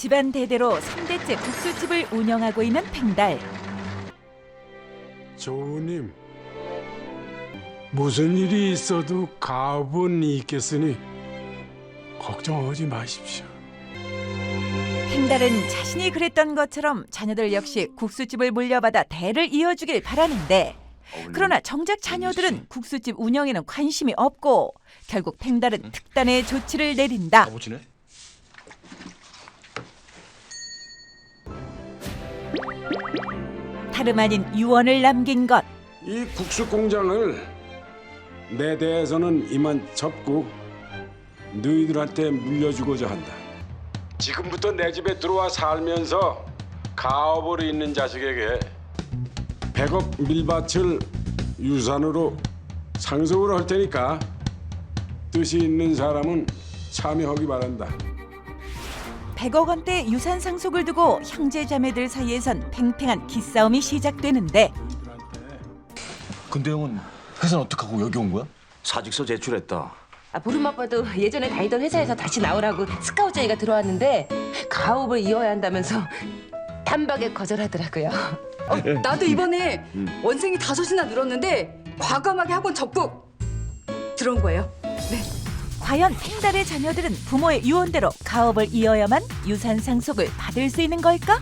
집안 대대로 3대째 국수집을 운영하고 있는 팽달. 조우님, 무슨 일이 있어도 가업은 있겠으니 걱정하지 마십시오. 팽달은 자신이 그랬던 것처럼 자녀들 역시 국수집을 물려받아 대를 이어주길 바라는데, 그러나 정작 자녀들은 국수집 운영에는 관심이 없고 결국 팽달은 특단의 조치를 내린다. 아버지네? 다름 아닌 유언을 남긴 것. 이 국수 공장을 내 대에서는 이만 접고 너희들한테 물려주고자 한다. 지금부터 내 집에 들어와 살면서 가업으로 있는 자식에게 100억 밀밭을 유산으로 상속을 할 테니까 뜻이 있는 사람은 참여하기 바란다. 100억 원대 유산 상속을 두고 형제 자매들 사이에선 팽팽한 기싸움이 시작되는데, 근데 형은 회사는 어떡하고 여기 온 거야? 사직서 제출했다. 보름 아빠도 예전에 다니던 회사에서 다시 나오라고 스카우트 제의가 들어왔는데 가업을 이어야 한다면서 단박에 거절하더라고요. 나도 이번에 원생이 5이나 늘었는데 과감하게 학원 적극 들어온 거예요. 과연 팽달의 자녀들은 부모의 유언대로 가업을 이어야만 유산 상속을 받을 수 있는 걸까?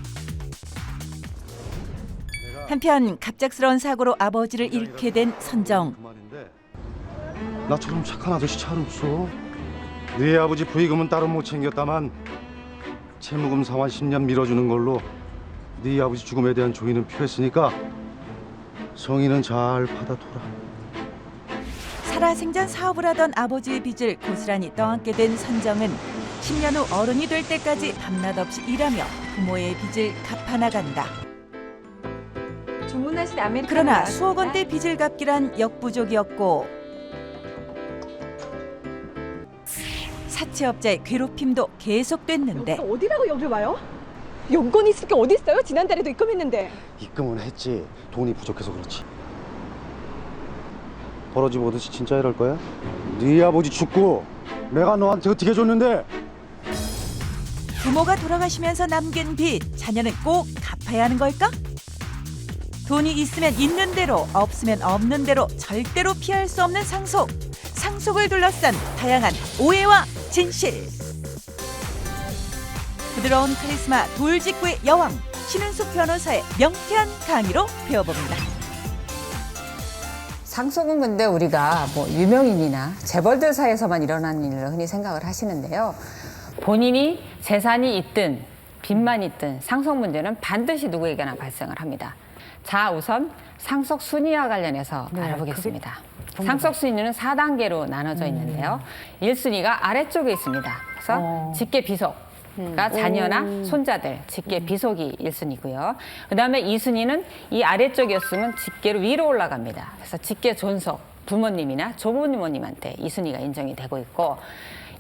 한편 갑작스러운 사고로 아버지를 잃게 된 선정. 나처럼 착한 아저씨 잘 없어. 네 아버지 부의금은 따로 못 챙겼다만 채무금 상환 10년 밀어주는 걸로 네 아버지 죽음에 대한 종이는 필요했으니까 성의는 잘 받아둬라. 살아생전 사업을 하던 아버지의 빚을 고스란히 떠안게 된 선정은 10년 후 어른이 될 때까지 밤낮 없이 일하며 부모의 빚을 갚아나간다. 주문하신 아메리카노 그러나 나왔습니다. 수억 원대 빚을 갚기란 역부족이었고 사채업자의 괴롭힘도 계속됐는데, 어디라고 여기 와요? 용건이 있을 게 어디 있어요? 지난달에도 입금했는데. 입금은 했지. 돈이 부족해서 그렇지. 벌어지 보듯이 진짜 이럴 거야? 네 아버지 죽고 내가 너한테 어떻게 줬는데? 부모가 돌아가시면서 남긴 빚, 자녀는 꼭 갚아야 하는 걸까? 돈이 있으면 있는 대로, 없으면 없는 대로 절대로 피할 수 없는 상속. 상속을 둘러싼 다양한 오해와 진실. 부드러운 카리스마 돌직구의 여왕 신은숙 변호사의 명쾌한 강의로 배워봅니다. 상속은 근데 우리가 뭐 유명인이나 재벌들 사이에서만 일어나는 일로 흔히 생각을 하시는데요. 본인이 재산이 있든 빚만 있든 상속 문제는 반드시 누구에게나 발생을 합니다. 자, 우선 상속 순위와 관련해서 알아보겠습니다. 상속 순위는 4단계로 나눠져 있는데요. 1순위가 아래쪽에 있습니다. 그래서 직계 비속. 그러니까 자녀나 손자들, 직계 비속이 1순위고요. 그다음에 2순위는 이 아래쪽이었으면 직계로 위로 올라갑니다. 그래서 직계 존속, 부모님이나 조부모님한테 2순위가 인정이 되고 있고,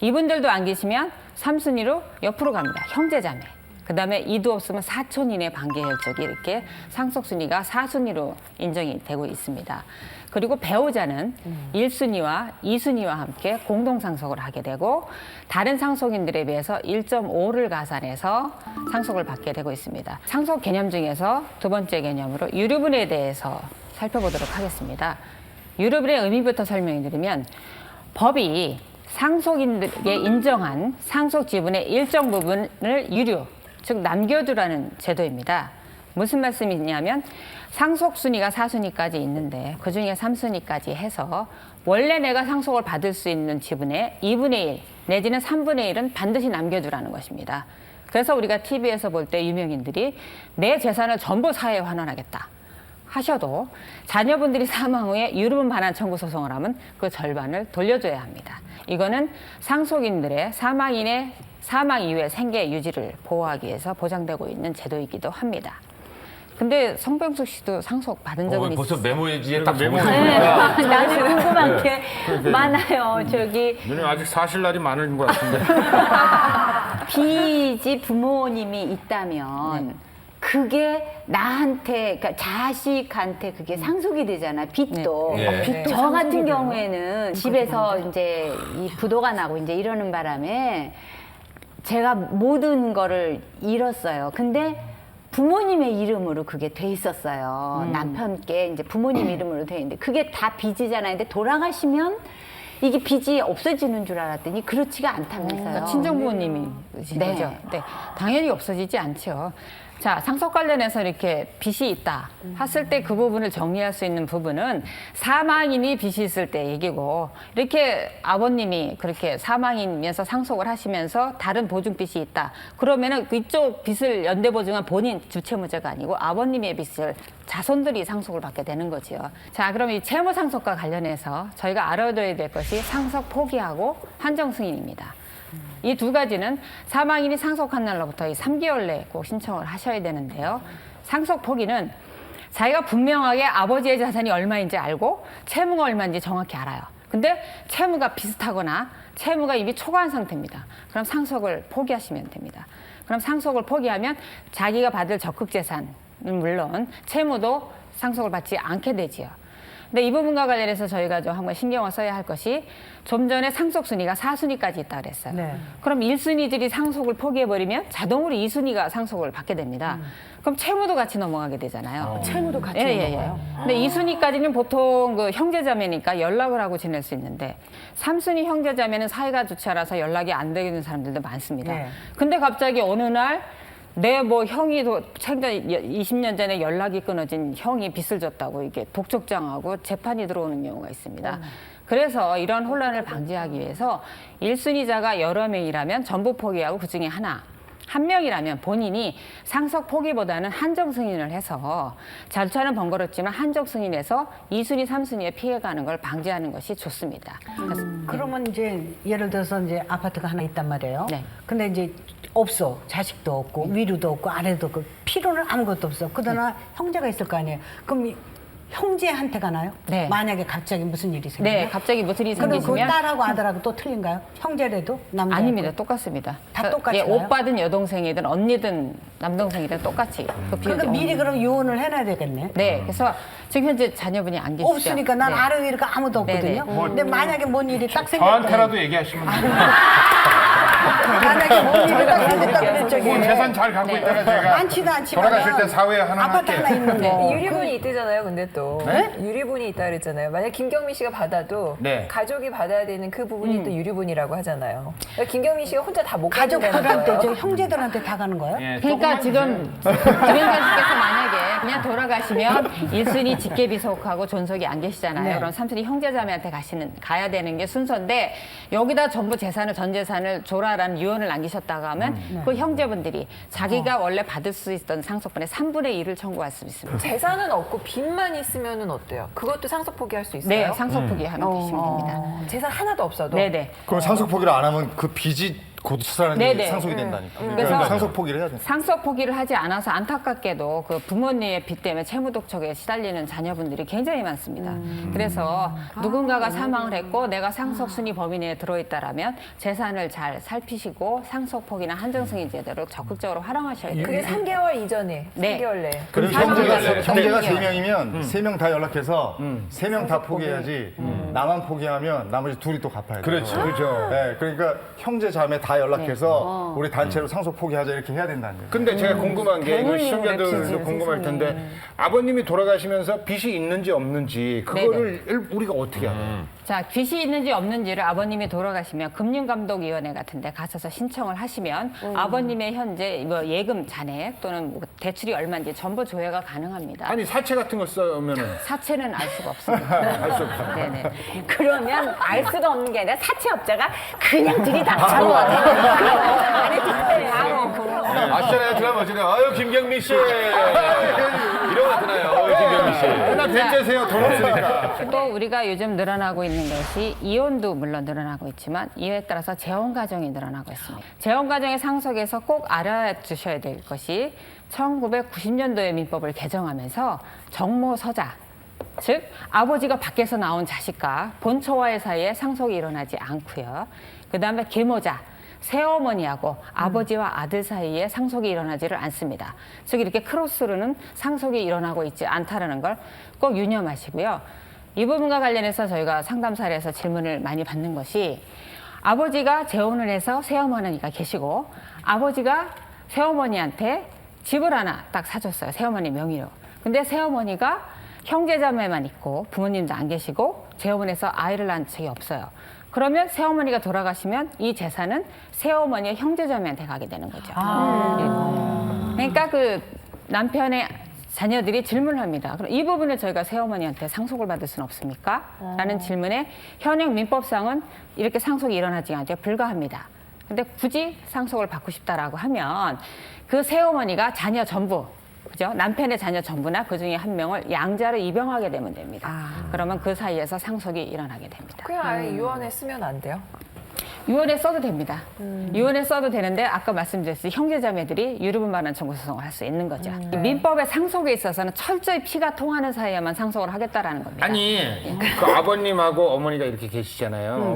이분들도 안 계시면 3순위로 옆으로 갑니다. 형제자매. 그다음에 이도 없으면 사촌 이내 반계혈족이 이렇게 상속 순위가 4순위로 인정이 되고 있습니다. 그리고 배우자는 1순위와 2순위와 함께 공동 상속을 하게 되고, 다른 상속인들에 비해서 1.5를 가산해서 상속을 받게 되고 있습니다. 상속 개념 중에서 두 번째 개념으로 유류분에 대해서 살펴보도록 하겠습니다. 유류분의 의미부터 설명해 드리면, 법이 상속인들에게 인정한 상속 지분의 일정 부분을 유류, 즉 남겨두라는 제도입니다. 무슨 말씀이냐면, 상속 순위가 4순위까지 있는데 그중에 3순위까지 해서 원래 내가 상속을 받을 수 있는 지분의 2분의 1 내지는 3분의 1은 반드시 남겨두라는 것입니다. 그래서 우리가 TV에서 볼 때 유명인들이 내 재산을 전부 사회에 환원하겠다 하셔도 자녀분들이 사망 후에 유류분 반환 청구 소송을 하면 그 절반을 돌려줘야 합니다. 이거는 상속인들의 사망 이후의 생계 유지를 보호하기 위해서 보장되고 있는 제도이기도 합니다. 근데 성병숙 씨도 상속 받은 적은 벌써 있어요? 메모지에 딱 네, 적어놓으니까 나는 궁금한 게 많아요. 너는 아직 사실 날이 많은 것 같은데. 빚이 부모님이 있다면 그게 나한테, 그러니까 자식한테 그게 상속이 되잖아. 빚도. 네. 저 같은 경우에는 집에서 이제 이 부도가 나고 이제 이러는 바람에 제가 모든 거를 잃었어요. 근데 부모님의 이름으로 그게 돼 있었어요. 남편께 이제 부모님 이름으로 돼 있는데 그게 다 빚이잖아요. 근데 돌아가시면 이게 빚이 없어지는 줄 알았더니 그렇지가 않다면서요. 그러니까 친정 부모님이 네. 거죠. 네, 당연히 없어지지 않죠. 자, 상속 관련해서 이렇게 빚이 있다 했을 때 그 부분을 정리할 수 있는 부분은 사망인이 빚이 있을 때 얘기고, 이렇게 아버님이 그렇게 사망이면서 상속을 하시면서 다른 보증빚이 있다 그러면은 그쪽 빚을 연대보증한 본인 주채무자가 아니고 아버님의 빚을 자손들이 상속을 받게 되는 거죠. 자, 그럼 이 채무상속과 관련해서 저희가 알아둬야 될 것이 상속 포기하고 한정승인입니다. 이 두 가지는 사망인이 상속한 날로부터 이 3개월 내에 꼭 신청을 하셔야 되는데요. 상속 포기는 자기가 분명하게 아버지의 자산이 얼마인지 알고 채무가 얼마인지 정확히 알아요. 근데 채무가 비슷하거나 채무가 이미 초과한 상태입니다. 그럼 상속을 포기하시면 됩니다. 그럼 상속을 포기하면 자기가 받을 적극재산은 물론 채무도 상속을 받지 않게 되지요. 근데 이 부분과 관련해서 저희가 좀 한번 신경을 써야 할 것이, 좀 전에 상속 순위가 4순위까지 있다 그랬어요. 네. 그럼 1순위들이 상속을 포기해버리면 자동으로 2순위가 상속을 받게 됩니다. 그럼 채무도 같이 넘어가게 되잖아요. 채무도 같이 넘어가요. 근데 2순위까지는 보통 그 형제자매니까 연락을 하고 지낼 수 있는데 3순위 형제자매는 사이가 좋지 않아서 연락이 안 되는 사람들도 많습니다. 네. 근데 갑자기 어느 날 내 뭐 형이 생전 20년 전에 연락이 끊어진 형이 빚을 졌다고 이게 독촉장하고 재판이 들어오는 경우가 있습니다. 그래서 이런 혼란을 방지하기 위해서 1순위자가 여러 명이라면 전부 포기하고 그중에 한 명이라면 본인이 상속 포기보다는 한정 승인을 해서 절차는 번거롭지만 한정 승인해서 2순위, 3순위에 피해가는 걸 방지하는 것이 좋습니다. 그러면 이제 예를 들어서 이제 아파트가 하나 있단 말이에요. 네. 근데 이제 없어. 자식도 없고 위로도 없고 아래도 없고 필요는 아무것도 없어. 그러나 형제가 있을 거 아니에요. 그럼 형제한테 가나요? 네. 만약에 갑자기 무슨 일이 생기면? 네, 갑자기 무슨 일이 그럼 그 생기시면 딸하고 아들하고 또 틀린가요? 형제래도 남자? 아닙니다. 똑같습니다. 다 똑같이 예, 가요? 오빠든 여동생이든 언니든 남동생이든 똑같이 그 그러니까 비율이 미리 그럼 유언을 해놔야 되겠네. 네, 그래서 지금 현재 자녀분이 안 계시죠? 없으니까 난 네. 아래 위로가 아무도 없거든요. 네네. 근데 만약에 뭔 일이 딱 생겼다. 저한테라도 얘기하시면 돼요. 만약에 뭔 일이 딱 생겼다 그랬 저기. 뭐 재산 잘 갖고 있다가 제가 많지도 않지만 돌아가실 때 사회에 하나 아파트 할게요. 하나 있는 거. 유리분이 있대잖아요. 근데 또 네? 유리분이 있다 그랬잖아요. 만약 김경민 씨가 받아도 네. 가족이 받아야 되는 그 부분이 또 유리분이라고 하잖아요. 그러니까 김경민 씨가 혼자 다 못 가족들한테, 가진다는 저 거예요. 형제들한테 다 가는 거예요? 예, 그러니까 조금만 지금 김영관씨께서 만약에 그냥 돌아가시면 1순위 직계비속하고 존속이 안 계시잖아요. 네. 그럼 3순위 형제자매한테 가야 되는 게 순서인데, 여기다 전부 재산을, 전 재산을 줘라라는 유언을 남기셨다가 하면 그 형제분들이 자기가 원래 받을 수 있던 상속분의 3분의 1을 청구할 수 있습니다. 재산은 없고 빚만 있으면은 어때요? 그것도 상속 포기할 수 있어요? 네, 상속 포기하면 되시면 됩니다. 재산 하나도 없어도. 네네. 그럼 상속 포기를 안 하면 그 빚이 고스란히 네네. 상속이 된다니까. 그래서 그러니까 상속 포기를 해야 돼. 상속 포기를 하지 않아서 안타깝게도 그 부모님의 빚 때문에 채무 독촉에 시달리는 자녀분들이 굉장히 많습니다. 그래서 누군가가 사망을 했고 내가 상속 순위 범위 내에 들어있다라면 재산을 잘 살피시고 상속 포기나 한정 승인 제도를 적극적으로 활용하셔야 돼요. 그게 3개월 이전에, 네. 3개월 내에. 그럼 사망을 형제가 해서 3명이면 3명 다 연락해서 3명 다 포기해야지. 나만 포기하면 나머지 둘이 또 갚아야 돼. 그렇지, 그렇죠. 네, 그러니까 형제 자매 다 연락해서 우리 단체로 상속 포기하자 이렇게 해야 된다는 거예요. 근데 제가 궁금한 게 이거 대물림을 시청자들도 빚을 궁금할 세상에. 텐데, 아버님이 돌아가시면서 빚이 있는지 없는지 그거를 우리가 어떻게 알아요? 자, 빚이 있는지 없는지를 아버님이 돌아가시면 금융감독위원회 같은 데 가셔서 신청을 하시면 아버님의 현재 뭐 예금 잔액 또는 뭐 대출이 얼마인지 전부 조회가 가능합니다. 아니 사채 같은 거 쓰면은 사채는 알 수가 없습니다. 알 수 없다. 네네. 그러면 알 수가 없는 게 아니라 사채업자가 그냥 들이닥쳐. 안에 들어요. 아시잖아요, 드라마 어제는 아유 김경민 씨 이런 거 같잖아요, 김경민 씨. 나 대체세요, 돈 없으니까. 또 우리가 요즘 늘어나고 있는 것이 이혼도 물론 늘어나고 있지만 이에 따라서 재혼 가정이 늘어나고 있습니다. 재혼 가정의 상속에서 꼭 알아주셔야 될 것이 1990년도에 민법을 개정하면서 정모서자, 즉 아버지가 밖에서 나온 자식과 본처와의 사이에 상속이 일어나지 않고요. 그다음에 계모자, 새어머니하고 아버지와 아들 사이에 상속이 일어나지를 않습니다. 즉 이렇게 크로스로는 상속이 일어나고 있지 않다는 걸 꼭 유념하시고요. 이 부분과 관련해서 저희가 상담 사례에서 질문을 많이 받는 것이, 아버지가 재혼을 해서 새어머니가 계시고 아버지가 새어머니한테 집을 하나 딱 사줬어요. 새어머니 명의로. 근데 새어머니가 형제자매만 있고 부모님도 안 계시고 재혼해서 아이를 낳은 적이 없어요. 그러면 새어머니가 돌아가시면 이 재산은 새어머니의 형제자매한테 가게 되는 거죠. 그러니까 그 남편의 자녀들이 질문을 합니다. 그럼 이 부분을 저희가 새어머니한테 상속을 받을 수는 없습니까? 라는 질문에 현행 민법상은 이렇게 상속이 일어나지 않죠. 불가합니다. 근데 굳이 상속을 받고 싶다라고 하면 그 새어머니가 자녀 전부, 그죠? 남편의 자녀 전부나 그 중에 한 명을 양자로 입양하게 되면 됩니다. 그러면 그 사이에서 상속이 일어나게 됩니다. 그냥 아예 유언에 쓰면 안 돼요? 유언에 써도 됩니다. 유언에 써도 되는데 아까 말씀드렸듯이 형제자매들이 유류분반환 청구 소송을 할 수 있는 거죠. 민법의 상속에 있어서는 철저히 피가 통하는 사이에만 상속을 하겠다라는 겁니다. 아니 그 아버님하고 어머니가 이렇게 계시잖아요.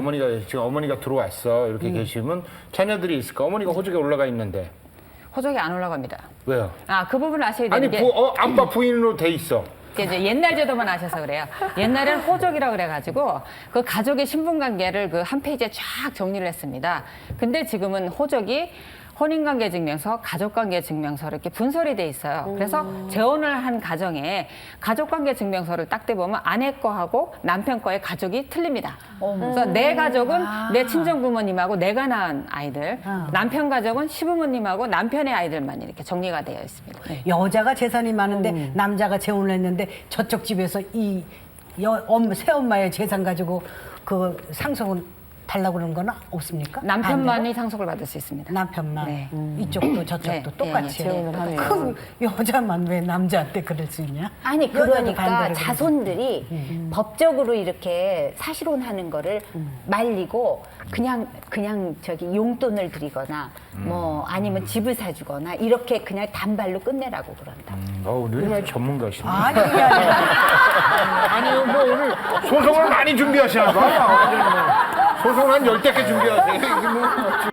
어머니가 들어왔어 이렇게 계시면 자녀들이 있을까? 어머니가 호적에 올라가 있는데 호적이 안 올라갑니다. 왜요? 그 부분을 아셔야 되는 아니 게 아빠 부인으로 돼 있어. 이제 옛날 제도만 아셔서 그래요. 옛날에는 호적이라고 그래가지고 그 가족의 신분관계를 그 한 페이지에 쫙 정리를 했습니다. 근데 지금은 호적이 혼인관계 증명서, 가족관계 증명서 이렇게 분설이 돼 있어요. 그래서 재혼을 한 가정에 가족관계 증명서를 딱 떼보면 아내 거하고 남편 거의 가족이 틀립니다. 그래서 내 가족은 내 친정 부모님하고 내가 낳은 아이들, 남편 가족은 시부모님하고 남편의 아이들만 이렇게 정리가 되어 있습니다. 여자가 재산이 많은데 남자가 재혼을 했는데 저쪽 집에서 이 새엄마의 재산 가지고 그 상속은 달라고 그러는 건 없습니까? 남편만이 상속을 받을 수 있습니다. 남편만. 네. 이쪽도 저쪽도 똑같이. 재혼을 하면. 그 여자만 왜 남자한테 그럴 수 있냐? 아니 여자도 그러니까 반대로 자손들이 법적으로 이렇게 사실혼하는 거를 말리고 그냥 저기 용돈을 드리거나 뭐 아니면 집을 사주거나 이렇게 그냥 단발로 끝내라고 그런다. 우리 전문가시네. 아니 그게 아니라 아니 뭐 오늘 소송을 많이 준비하시나 봐. 소송을 한 10개 준비하세요.